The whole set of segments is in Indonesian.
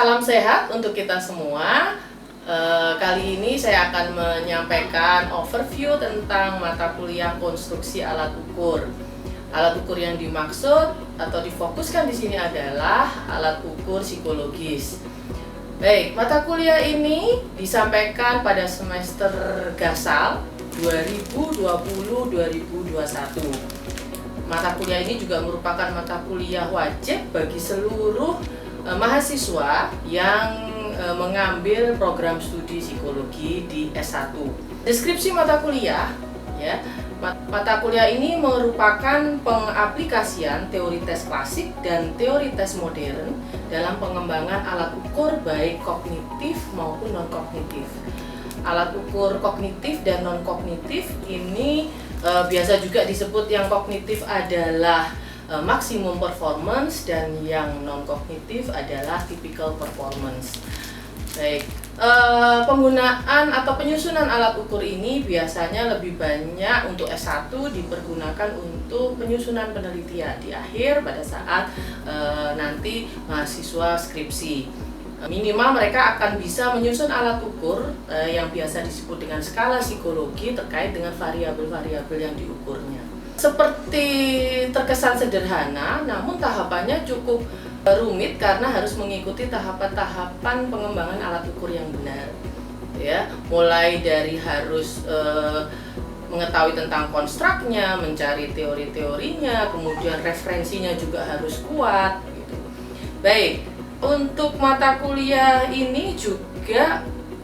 Salam sehat untuk kita semua. Kali ini saya akan menyampaikan overview tentang mata kuliah konstruksi alat ukur. Alat ukur yang dimaksud atau difokuskan di sini adalah alat ukur psikologis. Baik, mata kuliah ini disampaikan pada semester Gasal 2020-2021. Mata kuliah ini juga merupakan mata kuliah wajib bagi seluruh mahasiswa yang mengambil program studi psikologi di S1. Deskripsi mata kuliah, ya. Mata kuliah ini merupakan pengaplikasian teori tes klasik dan teori tes modern dalam pengembangan alat ukur baik kognitif maupun non-kognitif. Alat ukur kognitif dan non-kognitif ini biasa juga disebut yang kognitif adalah maksimum performance dan yang non-kognitif adalah typical performance. Baik, penggunaan atau penyusunan alat ukur ini biasanya lebih banyak untuk S1 dipergunakan untuk penyusunan penelitian di akhir pada saat nanti mahasiswa skripsi. Minimal mereka akan bisa menyusun alat ukur yang biasa disebut dengan skala psikologi terkait dengan variabel-variabel yang diukurnya. Seperti terkesan sederhana, namun tahapannya cukup rumit karena harus mengikuti tahapan-tahapan pengembangan alat ukur yang benar. Ya, mulai dari harus mengetahui tentang konstruknya, mencari teori-teorinya, kemudian referensinya juga harus kuat. Gitu. Baik. Untuk mata kuliah ini juga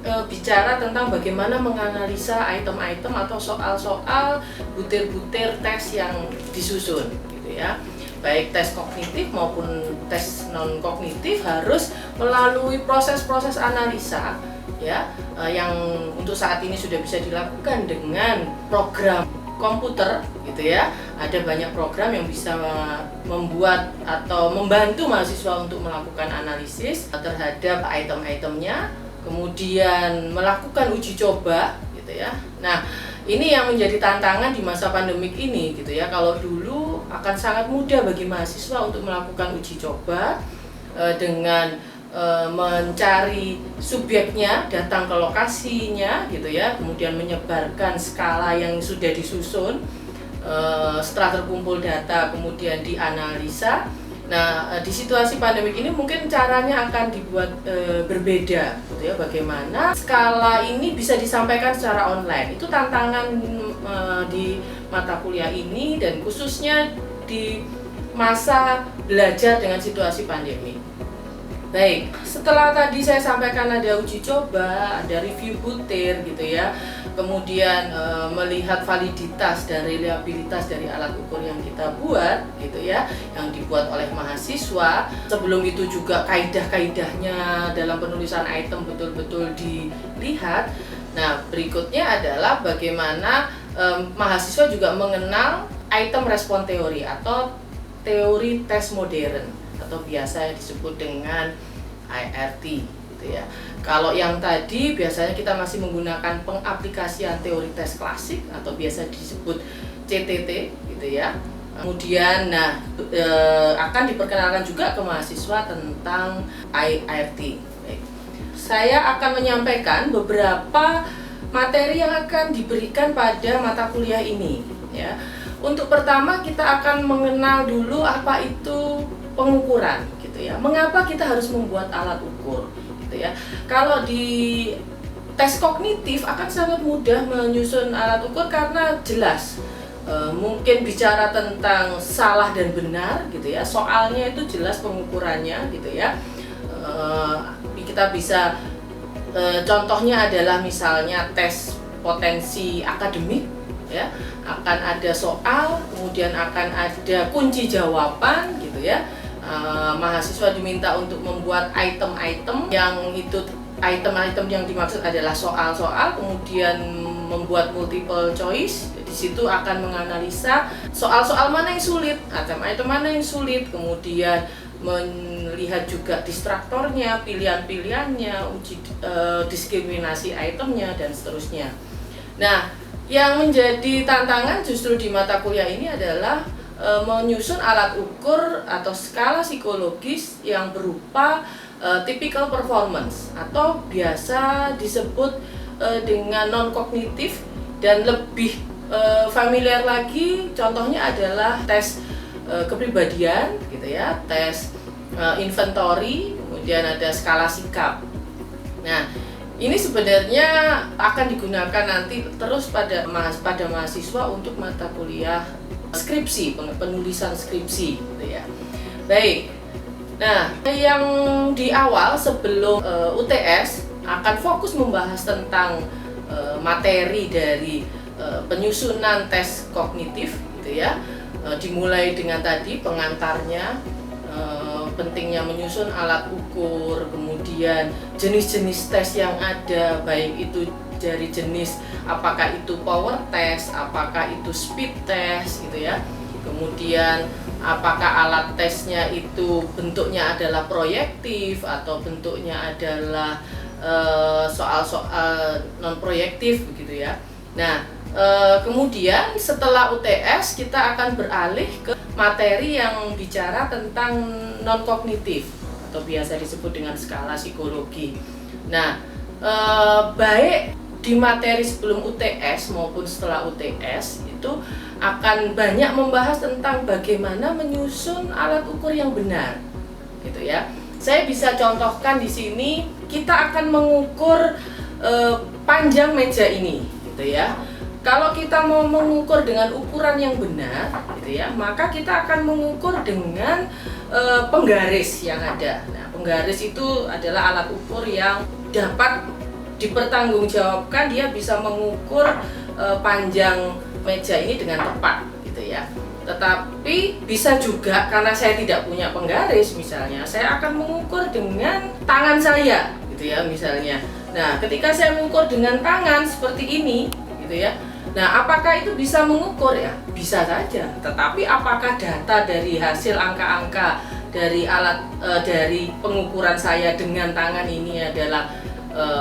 bicara tentang bagaimana menganalisa item-item atau soal-soal butir-butir tes yang disusun, gitu ya. Baik tes kognitif maupun tes non-kognitif harus melalui proses-proses analisa, ya, yang untuk saat ini sudah bisa dilakukan dengan program komputer, gitu ya. Ada banyak program yang bisa membuat atau membantu mahasiswa untuk melakukan analisis terhadap item-itemnya, kemudian melakukan uji coba, gitu ya. Nah, ini yang menjadi tantangan di masa pandemik ini, gitu ya. Kalau dulu akan sangat mudah bagi mahasiswa untuk melakukan uji coba dengan mencari subjeknya, datang ke lokasinya, gitu ya, kemudian menyebarkan skala yang sudah disusun. Setelah terkumpul data kemudian dianalisa. Nah, di situasi pandemik ini mungkin caranya akan dibuat berbeda, gitu ya. Bagaimana skala ini bisa disampaikan secara online. Itu tantangan di mata kuliah ini dan khususnya di masa belajar dengan situasi pandemi. Baik, setelah tadi saya sampaikan ada uji coba, ada review butir, gitu ya. Kemudian melihat validitas dan reliabilitas dari alat ukur yang kita buat, gitu ya, yang dibuat oleh mahasiswa. Sebelum itu juga kaidah-kaidahnya dalam penulisan item betul-betul dilihat. Nah, berikutnya adalah bagaimana mahasiswa juga mengenal item respon teori atau teori tes modern atau biasa disebut dengan IRT, gitu ya. Kalau yang tadi biasanya kita masih menggunakan pengaplikasian teori tes klasik atau biasa disebut CTT, gitu ya. Kemudian akan diperkenalkan juga ke mahasiswa tentang IRT. Baik. Saya akan menyampaikan beberapa materi yang akan diberikan pada mata kuliah ini, ya. Untuk pertama kita akan mengenal dulu apa itu pengukuran, gitu ya. Mengapa kita harus membuat alat ukur, gitu ya. Kalau di tes kognitif akan sangat mudah menyusun alat ukur karena jelas. Mungkin bicara tentang salah dan benar, gitu ya. Soalnya itu jelas pengukurannya, gitu ya. Kita bisa contohnya adalah misalnya tes potensi akademik, ya. Akan ada soal, kemudian akan ada kunci jawaban, gitu ya. Mahasiswa diminta untuk membuat item-item yang itu item-item yang dimaksud adalah soal-soal, kemudian membuat multiple choice. Di situ akan menganalisa soal-soal mana yang sulit, item-item mana yang sulit, kemudian melihat juga distraktornya, pilihan-pilihannya, uji diskriminasi itemnya dan seterusnya. Nah, yang menjadi tantangan justru di mata kuliah ini adalah menyusun alat ukur atau skala psikologis yang berupa typical performance atau biasa disebut dengan non-kognitif, dan lebih familiar lagi contohnya adalah tes kepribadian gitu ya, tes inventory, kemudian ada skala sikap. Nah, ini sebenarnya akan digunakan nanti terus pada mahasiswa untuk mata kuliah skripsi, penulisan skripsi gitu ya. Baik. Nah, yang di awal sebelum UTS akan fokus membahas tentang materi dari penyusunan tes kognitif gitu ya. Dimulai dengan tadi pengantarnya, pentingnya menyusun alat ukur, kemudian jenis-jenis tes yang ada, baik itu dari jenis apakah itu power test, apakah itu speed test gitu ya. Kemudian apakah alat tesnya itu bentuknya adalah proyektif atau bentuknya adalah soal-soal non proyektif begitu ya. Nah, kemudian setelah UTS kita akan beralih ke materi yang bicara tentang non kognitif atau biasa disebut dengan skala psikologi. Nah, baik di materi sebelum UTS maupun setelah UTS itu akan banyak membahas tentang bagaimana menyusun alat ukur yang benar, gitu ya. Saya bisa contohkan di sini, kita akan mengukur panjang meja ini, gitu ya. Kalau kita mau mengukur dengan ukuran yang benar, gitu ya, maka kita akan mengukur dengan penggaris yang ada. Nah, penggaris itu adalah alat ukur yang dapat dipertanggungjawabkan, dia bisa mengukur panjang meja ini dengan tepat gitu ya. Tetapi bisa juga karena saya tidak punya penggaris misalnya, saya akan mengukur dengan tangan saya gitu ya misalnya. Nah, ketika saya mengukur dengan tangan seperti ini gitu ya. Nah, apakah itu bisa mengukur ya? Bisa saja. Tetapi apakah data dari hasil angka-angka dari alat dari pengukuran saya dengan tangan ini adalah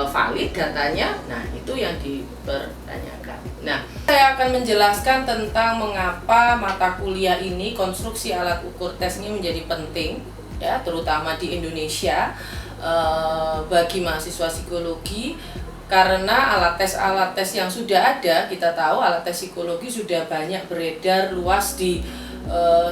valid datanya? Nah, itu yang dipertanyakan. Nah, saya akan menjelaskan tentang mengapa mata kuliah ini, konstruksi alat ukur tes ini menjadi penting ya, terutama di Indonesia bagi mahasiswa psikologi, karena alat tes yang sudah ada, kita tahu alat tes psikologi sudah banyak beredar luas di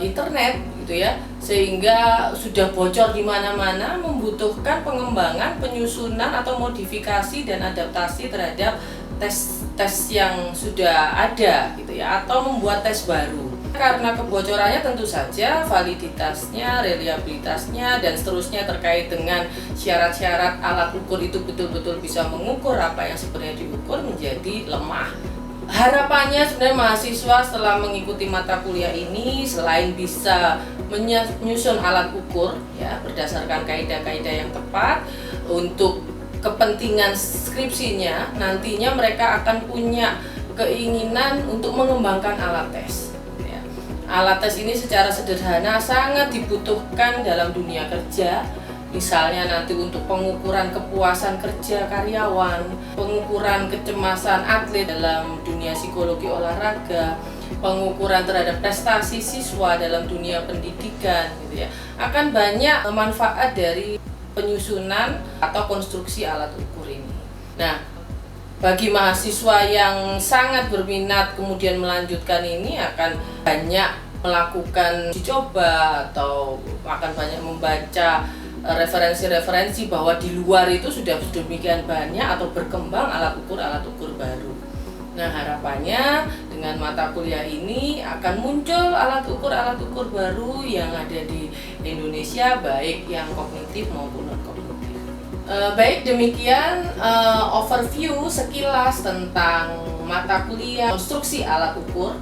internet gitu ya, sehingga sudah bocor di mana-mana, membutuhkan pengembangan, penyusunan atau modifikasi dan adaptasi terhadap tes yang sudah ada gitu ya, atau membuat tes baru. Karena kebocorannya tentu saja validitasnya, reliabilitasnya dan seterusnya terkait dengan syarat-syarat alat ukur itu betul-betul bisa mengukur apa yang sebenarnya diukur menjadi lemah. Harapannya sebenarnya mahasiswa setelah mengikuti mata kuliah ini selain bisa menyusun alat ukur ya berdasarkan kaidah-kaidah yang tepat untuk kepentingan skripsinya, nantinya mereka akan punya keinginan untuk mengembangkan alat tes ya. Alat tes ini secara sederhana sangat dibutuhkan dalam dunia kerja. Misalnya nanti untuk pengukuran kepuasan kerja karyawan, pengukuran kecemasan atlet dalam dunia psikologi olahraga, pengukuran terhadap prestasi siswa dalam dunia pendidikan gitu ya. Akan banyak manfaat dari penyusunan atau konstruksi alat ukur ini. Nah, bagi mahasiswa yang sangat berminat kemudian melanjutkan ini akan banyak melakukan uji coba atau akan banyak membaca referensi-referensi bahwa di luar itu sudah demikian banyak atau berkembang alat ukur baru. Nah, harapannya dengan mata kuliah ini akan muncul alat ukur baru yang ada di Indonesia, baik yang kognitif maupun non kognitif. Baik, demikian overview sekilas tentang mata kuliah konstruksi alat ukur,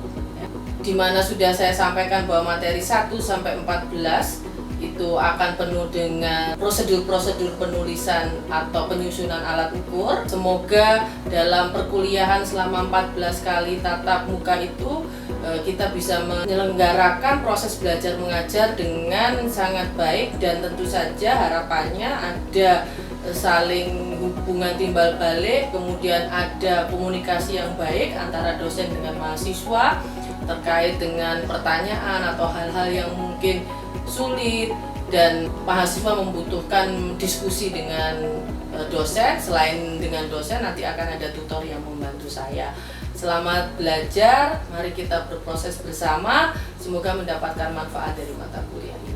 di mana sudah saya sampaikan bahwa materi 1 sampai 14 itu akan penuh dengan prosedur-prosedur penulisan atau penyusunan alat ukur. Semoga dalam perkuliahan selama 14 kali tatap muka itu kita bisa menyelenggarakan proses belajar mengajar dengan sangat baik, dan tentu saja harapannya ada saling hubungan timbal balik, kemudian ada komunikasi yang baik antara dosen dengan mahasiswa terkait dengan pertanyaan atau hal-hal yang mungkin sulit, dan mahasiswa membutuhkan diskusi dengan dosen. Selain dengan dosen, nanti akan ada tutor yang membantu saya. Selamat belajar, mari kita berproses bersama, semoga mendapatkan manfaat dari mata kuliah ini.